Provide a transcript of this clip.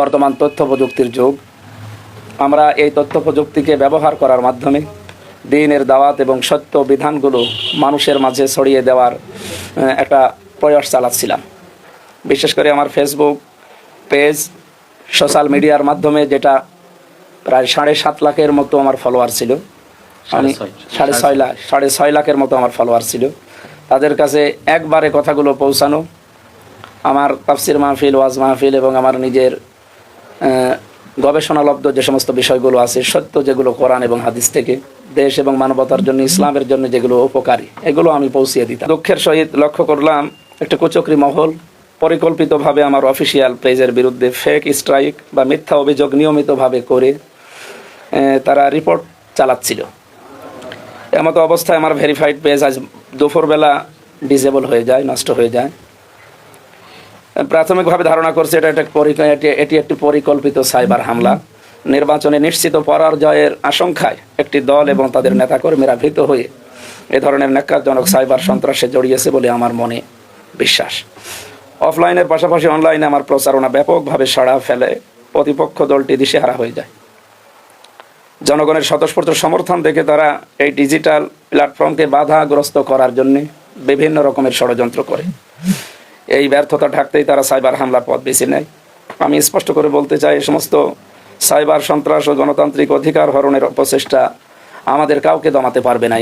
বর্তমান তথ্য প্রযুক্তির যুগ। আমরা এই তথ্য প্রযুক্তিকে ব্যবহার করার মাধ্যমে দ্বীনের দাওয়াত এবং সত্য বিধানগুলো মানুষের মাঝে ছড়িয়ে দেওয়ার একটা প্রয়াস চালাচ্ছিলাম। বিশেষ করে আমার ফেসবুক পেজ, সোশ্যাল মিডিয়ার মাধ্যমে, যেটা প্রায় 7.5 লাখের মতো আমার ফলোয়ার ছিল। আমি 6.5 লাখের মতো আমার ফলোয়ার ছিল। তাদের কাছে একবারে কথাগুলো পৌঁছানো, আমার তাফসির মাহফিল, ওয়াজ মাহফিল এবং আমার নিজের গবেষণালব্ধ যে সমস্ত বিষয়গুলো আছে, সত্য যেগুলো কোরআন এবং হাদিস থেকে, দেশ এবং মানবতার জন্য, ইসলামের জন্য যেগুলো উপকারী, এগুলো আমি পৌঁছিয়ে দিতাম। দুঃখের সহিত লক্ষ্য করলাম একটা কুচক্রী মহল পরিকল্পিতভাবে আমার অফিসিয়াল পেজের বিরুদ্ধে ফেক স্ট্রাইক বা মিথ্যা অভিযোগ নিয়মিতভাবে করে তারা রিপোর্ট চালাচ্ছিল। এমতো অবস্থায় আমার ভেরিফাইড পেজ আজ দুপুরবেলা ডিসেবল হয়ে যায়, নষ্ট হয়ে যায়। প্রাথমিকভাবে ধারণা করছে এটি একটি পরিকল্পিত সাইবার হামলা। নির্বাচনে নিশ্চিত পরাজয়ের আশঙ্কায় একটি দল এবং তাদের নেতাকর্মীরা ভীত হয়ে এ ধরনের ন্যাক্কারজনক সাইবার সন্ত্রাসে জড়িয়েছে বলে আমার মনে বিশ্বাস। অফলাইনের পাশাপাশি অনলাইনে আমার প্রচারণা ব্যাপকভাবে সাড়া ফেলে প্রতিপক্ষ দলটি দিশেহারা হয়ে যায়। জনগণের স্বতঃস্ফূর্ত সমর্থন দেখে তারা এই ডিজিটাল প্ল্যাটফর্মকে বাধাগ্রস্ত করার জন্য বিভিন্ন রকমের ষড়যন্ত্র করে। এই ব্যর্থতা ঢাকতেই তারা সাইবার হামলার পথ বেছে নেয়। আমি স্পষ্ট করে বলতে চাই, এই সমস্ত সাইবার সন্ত্রাস ও গণতান্ত্রিক অধিকার হরণের প্রচেষ্টা আমাদের কাউকে দমাতে পারবে না।